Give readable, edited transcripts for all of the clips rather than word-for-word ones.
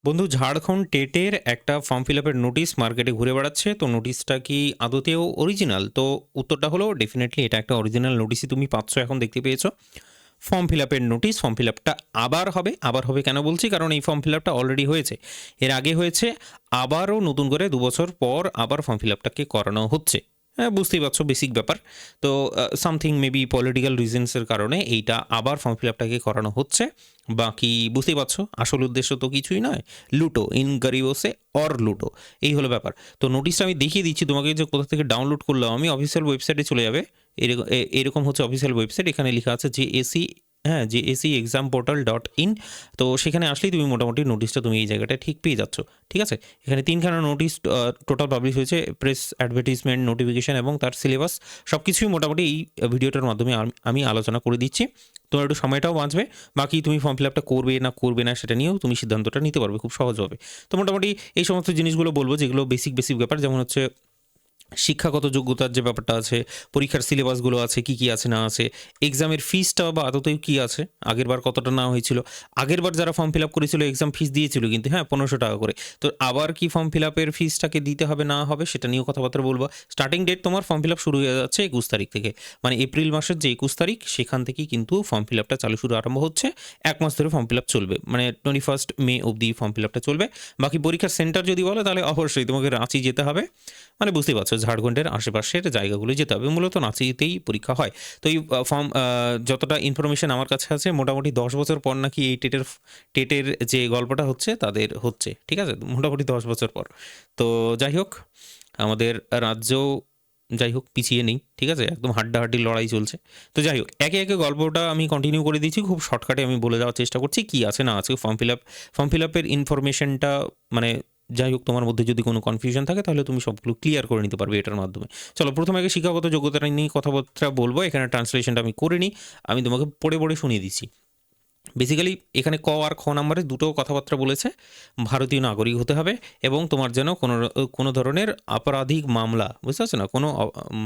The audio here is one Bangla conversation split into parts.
বন্ধু, ঝাড়খণ্ড টেটের একটা ফর্ম ফিল আপের নোটিশ মার্কেটে ঘুরে বেড়াচ্ছে। তো নোটিশটা কি আদতেও অরিজিনাল? তো উত্তরটা হলো ডেফিনেটলি এটা একটা অরিজিনাল নোটিশই তুমি পাচ্ছ, এখন দেখতে পেয়েছো। ফর্ম ফিল আপের নোটিশ, ফর্ম ফিল আপটা আবার হবে কেন বলছি, কারণ এই ফর্ম ফিল আপটা অলরেডি হয়েছে, এর আগে হয়েছে, আবারও নতুন করে 2 বছর পর আবার ফর্ম ফিল আপটাকে করানো হচ্ছে। হ্যাঁ, বুঝতেই পারছো বেসিক ব্যাপার। তো সামথিং মেবি পলিটিক্যাল রিজনসের কারণে এইটা আবার ফর্ম ফিল আপটাকে করানো হচ্ছে। বাকি বুঝতেই পারছো, আসল উদ্দেশ্য তো কিছুই নয়, লুটো ইন গরিবসে অর লুটো, এই হলো ব্যাপার। তো নোটিশটা আমি দেখিয়ে দিচ্ছি তোমাকে, যে কোথা থেকে ডাউনলোড করলাম আমি। অফিসিয়াল ওয়েবসাইটে চলে যাবে। এরকম হচ্ছে অফিসিয়াল ওয়েবসাইট, এখানে লেখা আছে যে এসি, হ্যাঁ, যে AC exam portal dot in. তো সেখানে আসলেই তুমি মোটামুটি নোটিশটা তুমি এই জায়গাটায় ঠিক পেয়ে যাচ্ছ। ঠিক আছে, এখানে তিনখানা নোটিশ টোটাল পাবলিশ হয়েছে, প্রেস অ্যাডভার্টিজমেন্ট, নোটিফিকেশন এবং তার সিলেবাস, সব কিছুই মোটামুটি এই ভিডিওটার মাধ্যমে আমি আলোচনা করে দিচ্ছি। তোমার একটু সময়টাও বাঁচবে। বাকি তুমি ফর্ম ফিল আপটা করবে না সেটা নিয়েও তুমি সিদ্ধান্তটা নিতে পারবে খুব সহজভাবে। তো মোটামুটি এই সমস্ত জিনিসগুলো বলবো, যেগুলো বেসিক বেসিক ব্যাপার, যেমন হচ্ছে শিক্ষাগত যোগ্যতার যে ব্যাপারটা আছে, পরীক্ষার সিলেবাসগুলো আছে, কি কি আছে না আছে, এক্সামের ফিসটা বা আদতেও কি আছে, আগেরবার কতটা না হয়েছিল, আগেরবার যারা ফর্ম ফিল আপ করেছিল এক্সাম ফিস দিয়েছিল কিন্তু, হ্যাঁ, 1500 টাকা করে। তো আবার কি ফর্ম ফিল আপের ফিসটাকে দিতে হবে না হবে সেটা নিয়েও কথাবার্তা বলবো। স্টার্টিং ডেট তোমার ফর্ম ফিল আপ শুরু হয়ে যাচ্ছে 21 তারিখ থেকে, মানে এপ্রিল মাসের যে 21 তারিখ, সেখান থেকেই কিন্তু ফর্ম ফিল আপটা শুরু আরম্ভ হচ্ছে। 1 মাস ধরে ফর্ম ফিল আপ চলবে, মানে 21 মে অবধি ফর্ম ফিল আপটা চলবে। বাকি পরীক্ষার সেন্টার যদি বলো, তাহলে অবশ্যই তোমাকে রাঁচি যেতে হবে। মানে বুঝতেই পারছো, ঝাড়খণ্ডের আশেপাশের জায়গাগুলো যেতে হবে, মূলত রাঁচিতেই পরীক্ষা হয়। তো এই ফর্ম, যতটা ইনফরমেশন আমার কাছে আছে, মোটামুটি 10 বছর পর নাকি এই টেটের যে গল্পটা হচ্ছে তাদের হচ্ছে, ঠিক আছে, মোটামুটি 10 বছর পর। তো যাই হোক, আমাদের রাজ্যও যাই হোক পিছিয়ে নেই, ঠিক আছে, একদম হাড্ডাহাড্ডি লড়াই চলছে। তো যাই হোক, একে একে গল্পটা আমি কন্টিনিউ করে দিচ্ছি, খুব শর্টকাটে আমি বলে দেওয়ার চেষ্টা করছি কি আছে না আছে ফর্ম ফিল আপের ইনফরমেশনটা। মানে যাই হোক, তোমার মধ্যে যদি কোনো কনফিউশন থাকে তাহলে তুমি সবগুলো ক্লিয়ার করে নিতে পারবে এটার মাধ্যমে। চলো, প্রথমে আগে শিক্ষাগত যোগ্যতাটা নিয়ে কথাবার্তা বলবো। এখানে ট্রান্সলেশনটা আমি করে নিই, আমি তোমাকে পড়ে পড়ে শুনিয়ে দিচ্ছি। বেসিক্যালি এখানে ক আর খ নাম্বারে দুটো কথাবার্তা বলেছে। ভারতীয় নাগরিক হতে হবে, এবং তোমার যেন কোনো ধরনের অপরাধিক মামলা, বুঝতে পারছো না, কোনো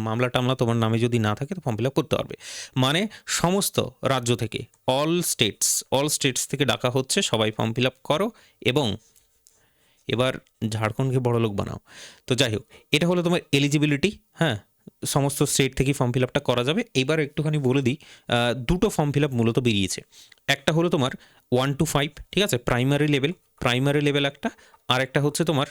মামলা টামলা তোমার নামে যদি না থাকে তো ফর্ম ফিল আপ করতে পারবে। মানে সমস্ত রাজ্য থেকে, অল স্টেটস থেকে ডাকা হচ্ছে, সবাই ফর্ম ফিল আপ করো এবং এবার ঝাড়খণ্ডকে বড়লোক বানাও। তো যাই হোক, এটা হলো তোমার এলিজিবিলিটি। হ্যাঁ, সমস্ত স্টেট থেকেই ফর্ম ফিল আপটা করা যাবে। এইবার একটুখানি বলে দিই, দুটো ফর্ম ফিল আপ মূলত বেরিয়েছে। একটা হলো তোমার 1 to 5, ঠিক আছে, প্রাইমারি লেভেল একটা, আর একটা হচ্ছে তোমার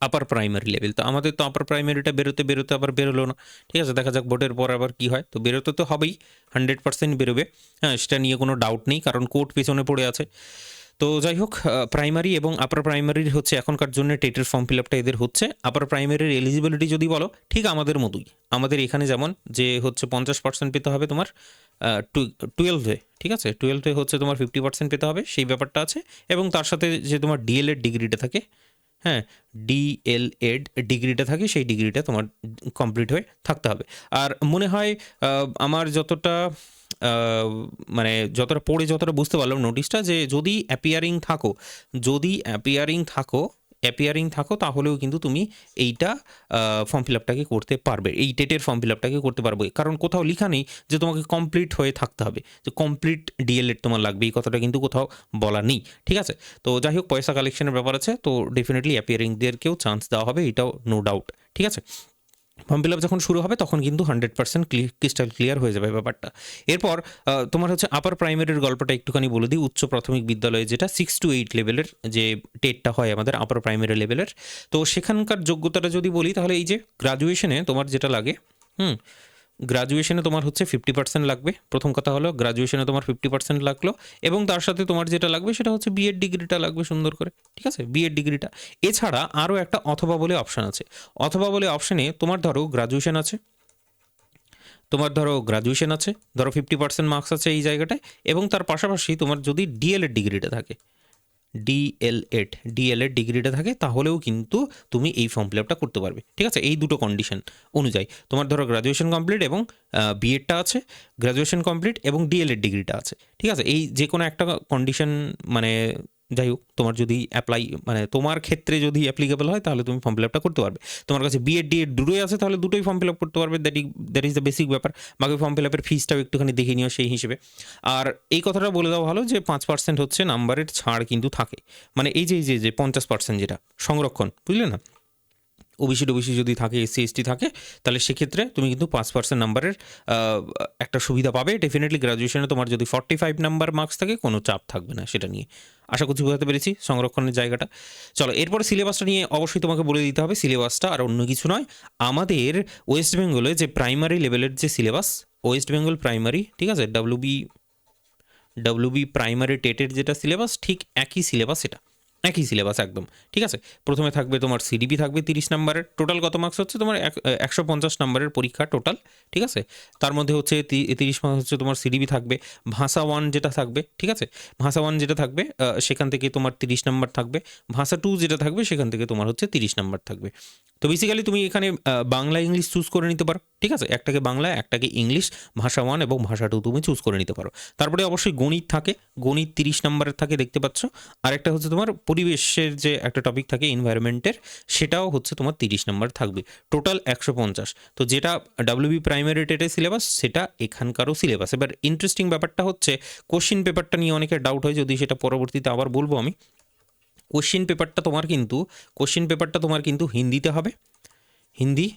আপার প্রাইমারি লেভেল। তো আমাদের তো আপার প্রাইমারিটা বেরোতে বেরোতে আবার বেরোলো না, ঠিক আছে, দেখা যাক ভোটের পর আবার কি হয়। তো বেরোতে তো হবেই, 100% বেরোবে। হ্যাঁ, সেটা নিয়ে কোনো ডাউট নেই, কারণ কোর্ট পেছনে পড়ে আছে। তো যাই হোক, প্রাইমারি এবং আপার প্রাইমারির হচ্ছে এখনকার জন্য টেটের ফর্ম ফিল আপটা এদের হচ্ছে। আপার প্রাইমারির এলিজিবিলিটি যদি বলো, ঠিক আমাদের মতোই, আমাদের এখানে যেমন যে হচ্ছে 50% পেতে হবে তোমার 12-এ, ঠিক আছে, 12-এ হচ্ছে তোমার 50% পেতে হবে, সেই ব্যাপারটা আছে। এবং তার সাথে যে তোমার ডিএলএড ডিগ্রিটা থাকে, হ্যাঁ, ডিএলএড ডিগ্রিটা থাকে, সেই ডিগ্রিটা তোমার কমপ্লিট হয়ে থাকতে হবে। আর মনে হয় আমার যতটা আহ, মানে যতটা পড়ে যতটা বুঝতে পারলাম নোটিশটা, যে যদি অ্যাপিয়ারিং থাকো তাহলেও কিন্তু তুমি এইটা ফর্ম ফিল আপটাকে করতে পারবে, এই টেটের ফর্ম ফিল আপটাকে করতে পারবে। কারণ কোথাও লেখা নেই যে তোমাকে কমপ্লিট হয়ে থাকতে হবে, যে কমপ্লিট ডিএলএড তোমার লাগবে, এই কথাটা কিন্তু কোথাও বলা নেই, ঠিক আছে। তো যাই হোক, পয়সা কালেকশনের ব্যাপার আছে, তো ডেফিনেটলি অ্যাপিয়ারিংদেরকেও চান্স দেওয়া হবে, এটাও নো ডাউট, ঠিক আছে। ফর্ম ফিল আপ যখন শুরু হবে তখন কিন্তু 100% ক্রিস্টাল ক্লিয়ার হয়ে যাবে ব্যাপারটা। এরপর তোমার হচ্ছে আপার প্রাইমারির গল্পটা একটুখানি বলে দিই। উচ্চ প্রাথমিক বিদ্যালয়ে যেটা 6 to 8 লেভেলের যে টেটটা হয় আমাদের আপার প্রাইমারি লেভেলের, তো সেখানকার যোগ্যতাটা যদি বলি, তাহলে এই যে গ্রাজুয়েশনে তোমার যেটা লাগে, হুম, গ্রাজুয়েশনে তোমার হচ্ছে 50% লাগবে। প্রথম কথা হলো গ্রাজুয়েশনে তোমার 50% লাগলো, এবং তার সাথে তোমার যেটা লাগবে সেটা হচ্ছে বিএড ডিগ্রিটা লাগবে সুন্দর করে, ঠিক আছে, বিএড ডিগ্রিটা। এছাড়া আরও একটা অথবা বলে অপশান আছে। অথবা বলে অপশানে তোমার ধরো গ্রাজুয়েশন আছে, ধরো 50% মার্কস আছে এই জায়গাটায়, এবং তার পাশাপাশি তোমার যদি ডিএলএড ডিগ্রিটা থাকে, ডিএলএড ডিগ্রিটা থাকে, তাহলেও কিন্তু তুমি এই ফর্ম ফিল আপটা করতে পারবে, ঠিক আছে। এই দুটো কন্ডিশন অনুযায়ী তোমার ধরো গ্রাজুয়েশন কমপ্লিট এবং বিএডটা আছে, গ্রাজুয়েশন কমপ্লিট এবং ডিএলএড ডিগ্রিটা আছে, ঠিক আছে, এই যে কোনো একটা কন্ডিশন মানে যাই হোক, তোমার যদি অ্যাপ্লাই মানে তোমার ক্ষেত্রে যদি অ্যাপ্লিকেবল হয় তাহলে তুমি ফর্ম ফিল আপটা করতে পারবে। তোমার কাছে বিএড ডিএড দুটোই আছে তাহলে দুটোই ফর্ম ফিল আপ করতে পারবে। দ্যাট ইজ দ্য বেসিক ব্যাপার। বাকি ফর্ম ফিল আপের ফিসটাও একটুখানি দেখে নিও সেই হিসেবে। আর এই কথাটা বলে দেওয়া ভালো যে 5% হচ্ছে নাম্বারের ছাড় কিন্তু থাকে। মানে এই যে 50% যেটা সংরক্ষণ, বুঝলে না? ওবিসি যদি থাকে, এসসি এসটি থাকে, তাহলে সেক্ষেত্রে তুমি কিন্তু 5% নাম্বারের একটা সুবিধা পাবে ডেফিনেটলি। গ্র্যাজুয়েশনে তোমার যদি 45 নাম্বার মার্কস থাকে কোনো চাপ থাকবে না সেটা নিয়ে। আশা করছি বোঝাতে পেরেছি সংরক্ষণের জায়গাটা। চলো এরপরে সিলেবাসটা নিয়ে অবশ্যই তোমাকে বলে দিতে হবে। সিলেবাসটা আর অন্য কিছু নয়, আমাদের ওয়েস্ট বেঙ্গলে যে প্রাইমারি লেভেলের যে সিলেবাস, ওয়েস্ট বেঙ্গল প্রাইমারি, ঠিক আছে, ডাব্লিউবি প্রাইমারি টেটের যেটা সিলেবাস, ঠিক একই সিলেবাস এটা, একই সিলেবাস একদম, ঠিক আছে। প্রথমে থাকবে তোমার সিডিপি থাকবে 30 নাম্বারের, টোটাল কত মার্কস হচ্ছে তোমার 150 নাম্বারের পরীক্ষা টোটাল, ঠিক আছে। তার মধ্যে হচ্ছে 30 মার্কস হচ্ছে তোমার সিডিপি থাকবে। ভাষা 1 যেটা থাকবে, ঠিক আছে, ভাষা 1 যেটা থাকবে সেখান থেকে তোমার 30 নাম্বার থাকবে। ভাষা 2 যেটা থাকবে সেখান থেকে তোমার হচ্ছে 30 নাম্বার থাকবে। তো বেসিক্যালি তুমি এখানে বাংলা ইংলিশ চুজ করে নিতে পারো, ঠিক আছে, একটাকে বাংলা একটাকে ইংলিশ, ভাষা 1 এবং ভাষা 2 তুমি চুজ করে নিতে পারো। তারপরে অবশ্যই গণিত থাকে, গণিত 30 নাম্বারের থাকে দেখতে পাচ্ছ। আরেকটা হচ্ছে তোমার পরিবেশের যে একটা টপিক থাকে এনভায়রনমেন্টের, সেটাও হচ্ছে তোমার 30 নাম্বার থাকবে, টোটাল 150। তো যেটা ডাব্লিউবি প্রাইমারি টেটের সিলেবাস সেটা এখানকারও সিলেবাস। এবার ইন্টারেস্টিং ব্যাপারটা হচ্ছে কোশ্চিন পেপারটা নিয়ে অনেকের ডাউট হয়, যদি সেটা পরবর্তীতে আবার বলবো আমি। কোশ্চিন পেপারটা তোমার কিন্তু হিন্দিতে হবে। হিন্দি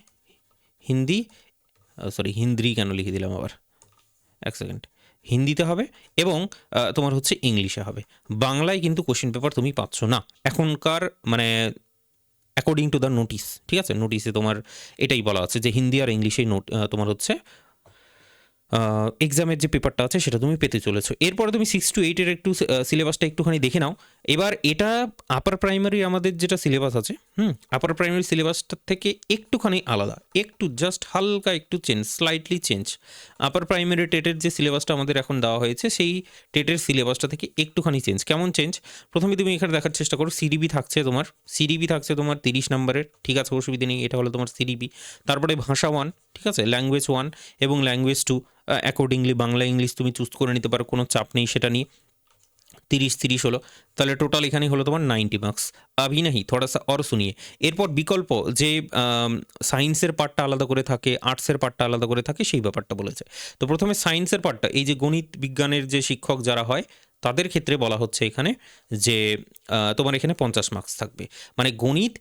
হিন্দি সরি হিন্দ্রি কেন লিখে দিলাম আবার, এক সেকেন্ড, হিন্দিতে হবে এবং তোমার হচ্ছে ইংলিশে হবে। বাংলায় কিন্তু কোশ্চেন পেপার তুমি পাচ্ছ না এখনকার, মানে অ্যাকর্ডিং টু দ্য নোটিস, ঠিক আছে, নোটিসে তোমার এটাই বলা আছে যে হিন্দি আর ইংলিশেই তোমার হচ্ছে এক্সামের যে পেপারটা আছে সেটা তুমি পেতে চলেছো। এরপরে তুমি 6 to 8-এর একটু সিলেবাসটা একটুখানি দেখে নাও। এবার এটা আপার প্রাইমারি আমাদের যেটা সিলেবাস আছে, আপার প্রাইমারি সিলেবাসটার থেকে একটুখানি আলাদা, একটু জাস্ট হালকা একটু change, slightly change. Upper primary টেটের যে সিলেবাসটা আমাদের এখন দেওয়া হয়েছে সেই টেটের সিলেবাসটা থেকে একটুখানি চেঞ্জ। কেমন চেঞ্জ? প্রথমে তুমি এখানে দেখার চেষ্টা করো, সিডিবি থাকছে তোমার 30 নাম্বারের, ঠিক আছে, অসুবিধা নেই, এটা হলো তোমার সিডিবি। তারপরে ভাষা 1, ঠিক আছে, ল্যাঙ্গুয়েজ 1 এবং ল্যাঙ্গুয়েজ 2, অ্যাকর্ডিংলি বাংলা ইংলিশ তুমি চুজ করে নিতে পারো, কোনো চাপ নেই সেটা নিয়ে। 30 হলো, তাহলে টোটাল এখানে হলো তোমার 90 মার্কস। अभी नहीं थोड़ा सा और सुनिए। এরপর বিকল্প যে সায়েন্সের পার্টটা আলাদা করে থাকে, আর্টসের পার্টটা আলাদা করে থাকে, সেই ব্যাপারটা বলেছে। তো প্রথমে সায়েন্সের পার্টটা, এই যে গণিত বিজ্ঞানের যে শিক্ষক যারা হয় তাদের ক্ষেত্রে বলা হচ্ছে এখানে যে তোমার এখানে 50 মার্কস থাকবে। মানে গণিত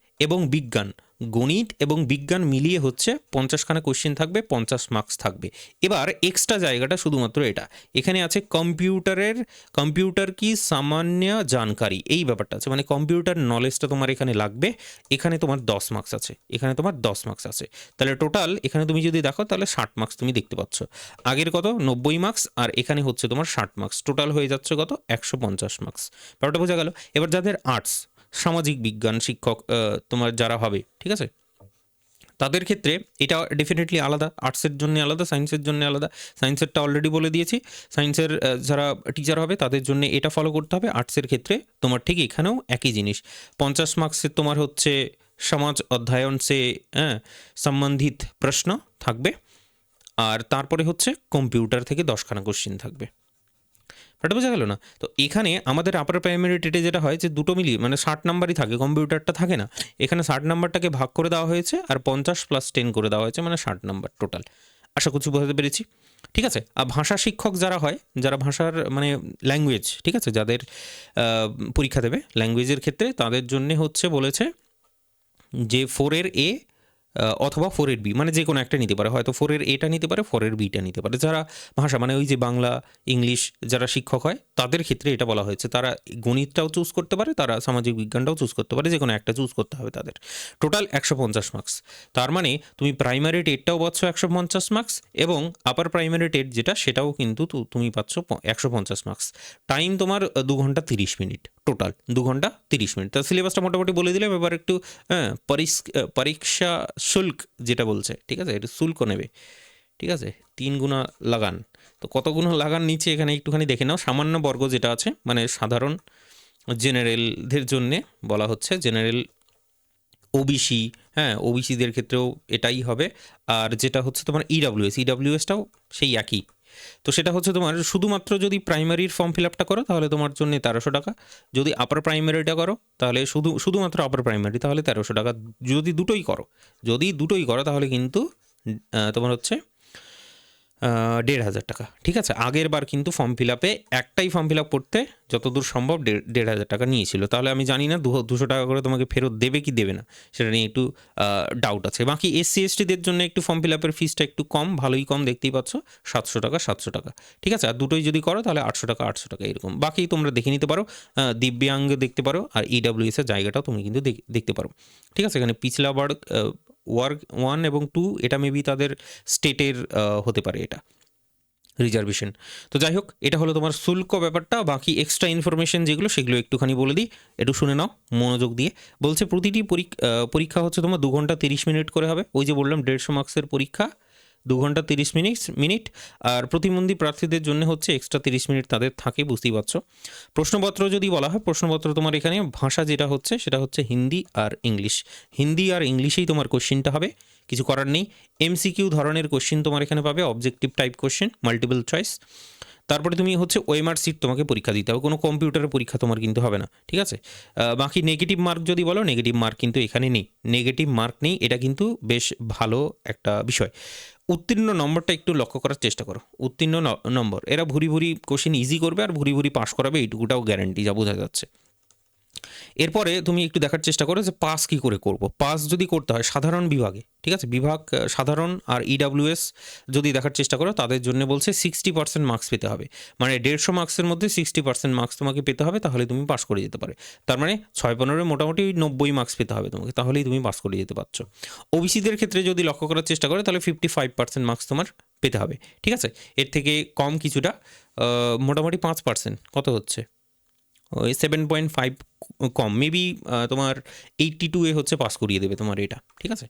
এবং বিজ্ঞান মিলিয়ে হচ্ছে 50খানা কোশ্চেন থাকবে, 50 মার্কস থাকবে। এবার এক্সট্রা জায়গাটা শুধুমাত্র এটা, এখানে আছে কম্পিউটার কি সামান্য জানকারি, এই ব্যাপারটা আছে, মানে কম্পিউটার নলেজটা তোমার এখানে লাগবে। এখানে তোমার 10 মার্কস আছে, তাহলে টোটাল এখানে তুমি যদি দেখো তাহলে 60 মার্কস তুমি দেখতে পাচ্ছ। আগের কত 90 মার্কস আর এখানে হচ্ছে তোমার 60 মার্কস, টোটাল হয়ে যাচ্ছে কত 150 মার্কস। ব্যাপারটা বোঝা গেল। এবার যাদের আর্টস, সামাজিক বিজ্ঞান শিক্ষক তোমার যারা হবে, ঠিক আছে, তাদের ক্ষেত্রে এটা ডেফিনেটলি আলাদা, আর্টসের জন্য আলাদা, সায়েন্সের জন্য আলাদা। সায়েন্সেরটা অলরেডি বলে দিয়েছি, সায়েন্সের যারা টিচার হবে তাদের জন্য এটা ফলো করতে হবে। আর্টসের ক্ষেত্রে তোমার ঠিক এখানেও একই জিনিস, 50 মার্কসের তোমার হচ্ছে সমাজ অধ্যয়ন সে সম্বন্ধিত প্রশ্ন থাকবে, আর তারপরে হচ্ছে কম্পিউটার থেকে 10খানা কোশ্চিন থাকবে। এটা বোঝা গেল না? তো এখানে আমাদের আপার প্রাইমারি টেটে যেটা হয় যে দুটো মিলিয়ে মানে 60 নাম্বারই থাকে, কম্পিউটারটা থাকে না। এখানে 60 নাম্বারটাকে ভাগ করে দেওয়া হয়েছে আর 50 + 10 করে দেওয়া হয়েছে, মানে 60 নাম্বার টোটাল। আশা করছি বোঝাতে পেরেছি, ঠিক আছে। আর ভাষা শিক্ষক যারা হয়, যারা ভাষার মানে ল্যাঙ্গুয়েজ, ঠিক আছে, যাদের পরীক্ষা দেবে ল্যাঙ্গুয়েজের ক্ষেত্রে, তাদের জন্যে হচ্ছে বলেছে যে 4-এর এ অথবা 4-এর বি, মানে যে কোনো একটা নিতে পারে, হয়তো 4-এর এটা নিতে পারে, 4-এর বিটা নিতে পারে। যারা ভাষা মানে ওই যে বাংলা ইংলিশ যারা শিক্ষক হয় তাদের ক্ষেত্রে এটা বলা হয়েছে, তারা গণিতটাও চুজ করতে পারে, তারা সামাজিক বিজ্ঞানটাও চুজ করতে পারে, যে কোনো একটা চুজ করতে হবে তাদের। Total 150 marks. তার মানে তুমি প্রাইমারি টেটটাও পাচ্ছ 150 মার্কস এবং আপার প্রাইমারি টেট যেটা সেটাও কিন্তু তুমি পাচ্ছ 150 মার্কস। টাইম তোমার 2 ঘন্টা 30 মিনিট, টোটাল 2 ঘন্টা 30 মিনিট। তা সিলেবাসটা মোটামুটি বলে দিলাম। এবার একটু পরীক্ষা শুল্ক যেটা বলছে, ঠিক আছে, এটা শুল্ক নেবে, ঠিক আছে, 3 গুণা লাগান। তো কত গুণা লাগান নিচে এখানে একটুখানি দেখে নাও। সামান্য বর্গ যেটা আছে মানে সাধারণ জেনারেলদের জন্যে বলা হচ্ছে, জেনারেল ওবিসি, ওবিসিদের ক্ষেত্রেও এটাই হবে। আর যেটা হচ্ছে তোমার ইডাব্লিউএসটাও সেই একই, তো সেটা হচ্ছে তোমার শুধুমাত্র যদি প্রাইমারির ফর্ম ফিল আপটা করো তাহলে তোমার জন্য 1300 টাকা, যদি আপার প্রাইমারিটা করো তাহলে শুধুমাত্র আপার প্রাইমারি তাহলে 1300 টাকা, যদি দুটোই করো তাহলে কিন্তু তোমার হচ্ছে 1,500 টাকা। ঠিক আছে, আগের বার কিন্তু ফর্ম ফিল আপে একটাই ফর্ম ফিল আপ করতে যতদূর সম্ভব 1,500 টাকা নিয়েছিল। তাহলে আমি জানি না 200 টাকা করে তোমাকে ফেরত দেবে কি দেবে না, সেটা নিয়ে একটু ডাউট আছে। বাকি SC STদের জন্য একটু ফর্ম ফিল আপের ফিসটা একটু কম, ভালোই কম, দেখতেই পাচ্ছ 700 টাকা। ঠিক আছে, আর দুটোই যদি করো তাহলে 800 টাকা এরকম। বাকি তোমরা দেখে নিতে পারো, দিব্যাঙ্গ দেখতে পারো, আর EWS এর জায়গাটাও তুমি কিন্তু দেখতে পারো। ঠিক আছে, এখানে পিছলা ওয়ার্ক 1 এবং 2 এটা মেবি তাদের স্টেটের হতে পারে এটা রিজার্ভেশন। তো যাই হোক, এটা হলো তোমার শুল্ক ব্যাপারটা। বাকি এক্সট্রা ইনফরমেশন যেগুলো সেগুলো একটুখানি বলে দিই, একটু শুনে নাও মনোযোগ দিয়ে। বলছে প্রতিটি পরীক্ষা হচ্ছে তোমার 2 ঘন্টা 30 মিনিট করে হবে। ওই যে বললাম 150 মার্কসের পরীক্ষা, 2 ঘন্টা 30 মিনিট। আর প্রতিবন্ধী প্রার্থীদের জন্য হচ্ছে এক্সট্রা 30 মিনিট তাদের থাকে, বুঝতেই পারছো। প্রশ্নপত্র যদি বলা হয়, প্রশ্নপত্র তোমার এখানে ভাষা যেটা হচ্ছে সেটা হচ্ছে হিন্দি আর ইংলিশ। হিন্দি আর ইংলিশেই তোমার কোশ্চিনটা হবে, কিছু করার নেই। MCQ ধরনের কোশ্চিন তোমার এখানে পাবে, objective type question, multiple choice. তারপরে তুমি হচ্ছে OMR সিট তোমাকে পরীক্ষা দিতে হবে, কোনো কম্পিউটারের পরীক্ষা তোমার কিন্তু হবে না। ঠিক আছে, বাকি নেগেটিভ মার্ক যদি বলো, নেগেটিভ মার্ক কিন্তু এখানে নেই, নেগেটিভ মার্ক নেই, এটা কিন্তু বেশ ভালো একটা বিষয়। উত্তীর্ণ নম্বরটা একটু লক্ষ্য করার চেষ্টা করো, উত্তীর্ণ নম্বর, এরা ভুরি ভুরি কোশ্চেন ইজি করবে আর ভুরি ভুরি পাস করাবে, এইটুকুটাও গ্যারান্টি, যা বোঝা যাচ্ছে। এরপরে তুমি একটু দেখার চেষ্টা করো যে পাস কী করে করব। পাস যদি করতে হয় সাধারণ বিভাগে, ঠিক আছে, বিভাগ সাধারণ আর EWS যদি দেখার চেষ্টা করো, তাদের জন্য বলছে 60% মার্কস পেতে হবে। মানে 150 মার্কসের মধ্যে 60% মার্কস তোমাকে পেতে হবে, তাহলে তুমি পাস করে যেতে পারে। তার মানে 6-15 মোটামুটি 90 মার্কস পেতে হবে তোমাকে, তাহলেই তুমি পাস করে যেতে পারছো। OBCদের ক্ষেত্রে যদি লক্ষ্য করার চেষ্টা করো তাহলে 55% মার্কস তোমার পেতে হবে। ঠিক আছে, এর থেকে কম কিছুটা, মোটামুটি 5%, কত হচ্ছে ওই 7.5 কম, মেবি তোমার 82 হচ্ছে পাস করিয়ে দেবে তোমার এটা। ঠিক আছে,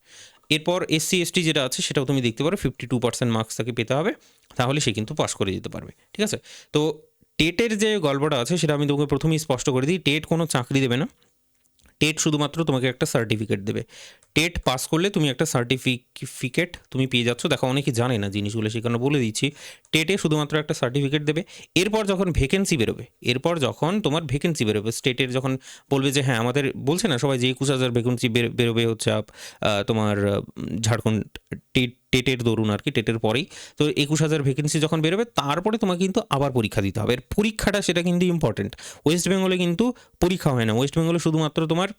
এরপর SC ST যেটা আছে সেটাও তুমি দেখতে পারো, 52% মার্কস তাকে পেতে হবে, তাহলে সে কিন্তু পাস করে যেতে পারবে। ঠিক আছে, তো টেটের যে গল্পটা আছে সেটা আমি তোমাকে প্রথমেই স্পষ্ট করে দিই, টেট কোনো চাকরি দেবে না, টেট শুধুমাত্র তোমাকে একটা সার্টিফিকেট দেবে। টেট পাস করলে তুমি একটা সার্টিফিকেট তুমি পেয়ে যাচ্ছ। দেখো, অনেকে জানে না জিনিসগুলো, সেখানে বলে দিচ্ছি, টেটে শুধুমাত্র একটা সার্টিফিকেট দেবে। এরপর যখন ভ্যাকেন্সি বেরোবে, স্টেটের যখন বলবে যে হ্যাঁ আমাদের, বলছে না সবাই যে 21,000 ভ্যাকেন্সি বেরোবে হচ্ছে তোমার ঝাড়খণ্ড টেটের দরুন আর কি, টেটের পরেই তো 21,000 ভ্যাকেন্সি যখন বেরোবে, তারপরে তোমাকে কিন্তু আবার পরীক্ষা দিতে হবে। এর পরীক্ষাটা সেটা কিন্তু ইম্পর্টেন্ট। ওয়েস্ট বেঙ্গলে কিন্তু পরীক্ষা হয় না, ওয়েস্ট বেঙ্গলে শুধুমাত্র তোমার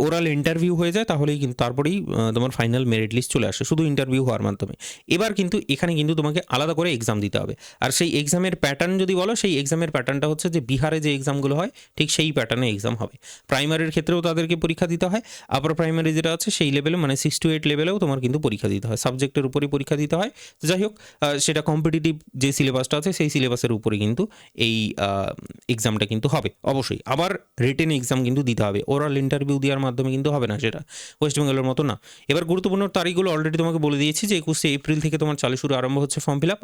ওরাল ইন্টারভিউ হয়ে যায়, তাহলেই কিন্তু তারপরেই তোমার ফাইনাল মেরিট লিস্ট চলে আসে, শুধু ইন্টারভিউ হওয়ার মাধ্যমে। এবার কিন্তু এখানে কিন্তু তোমাকে আলাদা করে এক্সাম দিতে হবে। আর সেই এক্সামের প্যাটার্ন যদি বলো, সেই এক্সামের প্যাটার্নটা হচ্ছে যে বিহারে যে এক্সামগুলো হয় ঠিক সেই প্যাটার্নে এক্সাম হবে। প্রাইমারির ক্ষেত্রেও তাদেরকে পরীক্ষা দিতে হয়, আপার প্রাইমারি যেটা আছে সেই লেভেলে, মানে 6 to 8 লেভেলেও তোমার কিন্তু পরীক্ষা দিতে হয়, সাবজেক্টের উপরেই পরীক্ষা দিতে হয়। তো যাই হোক, সেটা কম্পিটিটিভ যে সিলেবাসটা আছে সেই সিলেবাসের উপরে কিন্তু এই এক্সামটা কিন্তু হবে অবশ্যই। আবার রিটেন এক্সাম কিন্তু দিতে হবে, ওরাল ইন্টারভিউ দেওয়ার মাধ্যমে কিন্তু হবে না, সেটা ওয়েস্ট বেঙ্গলের মতো না। এবার গুরুত্বপূর্ণ তারিখগুলো অলরেডি তোমাকে বলে দিয়েছি যে 21শে এপ্রিল থেকে তোমার চালু শুরু আরম্ভ হচ্ছে ফর্ম ফিল আপ।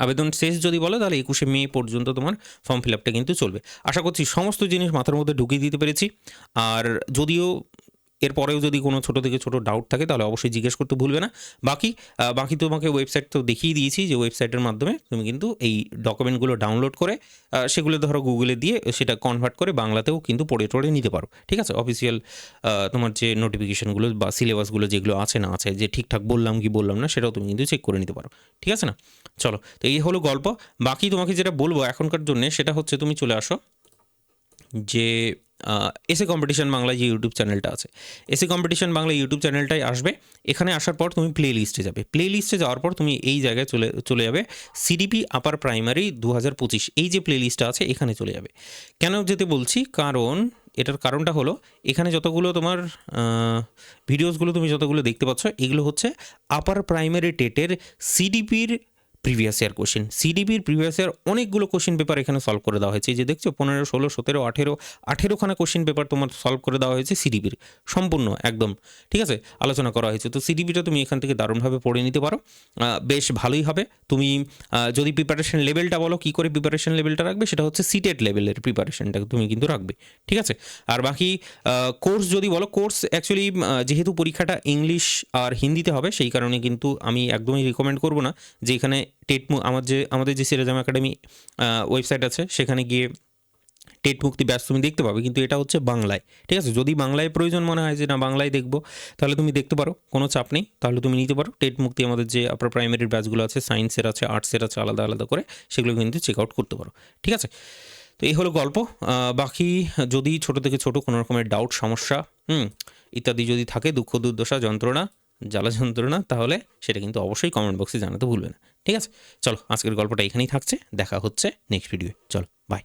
আবেদন শেষ যদি বলো তাহলে 21শে মে পর্যন্ত তোমার ফর্ম ফিল আপটা কিন্তু চলবে। আশা করছি সমস্ত জিনিস মাথার মধ্যে ঢুকিয়ে দিতে পেরেছি। আর যদিও এরপরেও যদি কোনো ছোটো থেকে ছোটো ডাউট থাকে তাহলে অবশ্যই জিজ্ঞেস করতে ভুলবে না। বাকি তোমাকে ওয়েবসাইট তো দেখিয়ে দিয়েছি, যে ওয়েবসাইটের মাধ্যমে তুমি কিন্তু এই ডকুমেন্টগুলো ডাউনলোড করে সেগুলো ধরো গুগলে দিয়ে সেটা কনভার্ট করে বাংলাতেও কিন্তু পড়ে নিতে পারো। ঠিক আছে, অফিসিয়াল তোমার যে নোটিফিকেশানগুলো বা সিলেবাসগুলো যেগুলো আছে না আছে, যে ঠিকঠাক বললাম কি বললাম না, সেটাও তুমি কিন্তু চেক করে নিতে পারো। ঠিক আছে না, চলো, তো এই হলো গল্প। বাকি তোমাকে যেটা বলবো এখনকার জন্য সেটা হচ্ছে, তুমি চলে আসো যে এসএ কম্পিটিশন বাংলা যে ইউটিউব চ্যানেলটা আছে, এসএ কম্পিটিশন বাংলা ইউটিউব চ্যানেলটাই আসবে। এখানে আসার পর তুমি প্লে লিস্টে যাবে, প্লে লিস্টে যাওয়ার পর তুমি এই জায়গায় চলে যাবে সিডিপি আপার প্রাইমারি 2025, এই যে প্লে লিস্টটা আছে এখানে চলে যাবে। কেন যেতে বলছি, কারণ এটার কারণটা হলো, এখানে যতগুলো তোমার ভিডিওসগুলো তুমি যতগুলো দেখতে পাচ্ছ, এগুলো হচ্ছে আপার প্রাইমারি টেটের সিডিপির প্রিভিয়াস ইয়ার কোশ্চেন। সিডিপির প্রিভিয়াস ইয়ার অনেকগুলো কোশ্চেন পেপার এখানে সলভ করে দেওয়া হয়েছে, যে দেখছো 15, 16, 17, 18খানা কোশ্চেন পেপার তোমার সলভ করে দেওয়া হয়েছে সিডিপির, সম্পূর্ণ একদম। ঠিক আছে, আলোচনা করা হয়েছে। তো সিডিপিটা তুমি এখান থেকে দারুণভাবে পড়ে নিতে পারো, বেশ ভালোই হবে। তুমি যদি প্রিপারেশন লেভেলটা বলো, কী করে প্রিপারেশন লেভেলটা রাখবে, সেটা হচ্ছে সিটেট লেভেলের প্রিপারেশনটা তুমি কিন্তু রাখবে। ঠিক আছে, আর বাকি কোর্স যদি বলো, কোর্স অ্যাকচুয়ালি যেহেতু পরীক্ষাটা ইংলিশ আর হিন্দিতে হবে, সেই কারণে কিন্তু আমি একদমই রিকমেন্ড করবো না যে এখানে আমাদের যে সিরাজাম একাডেমি ওয়েবসাইট আছে, সেখানে গিয়ে টেট মুক্তি ব্যাচ তুমি দেখতে পাবে, কিন্তু এটা হচ্ছে বাংলায়। ঠিক আছে, যদি বাংলায় প্রয়োজন মনে হয় যে না বাংলায় দেখবো, তাহলে তুমি দেখতে পারো, কোনো চাপ নেই, তাহলে তুমি নিতে পারো টেট মুক্তি। আমাদের যে আপনার প্রাইমারির ব্যাচগুলো আছে, সায়েন্সের আছে, আর্টসের আছে, আলাদা আলাদা করে সেগুলো কিন্তু চেক আউট করতে পারো। ঠিক আছে, তো এই হলো গল্প। বাকি যদি ছোট থেকে ছোট কোনো রকমের ডাউট, সমস্যা ইত্যাদি যদি থাকে, দুঃখ দুর্দশা যন্ত্রণা জ্বালা যন্ত্রণা, তাহলে সেটা কিন্তু অবশ্যই কমেন্ট বক্সে জানাতে ভুলবে না। ঠিক আছে, চলো আজকের গল্পটা এখানেই থাকছে, দেখা হচ্ছে নেক্সট ভিডিওয়ে। চলো বাই।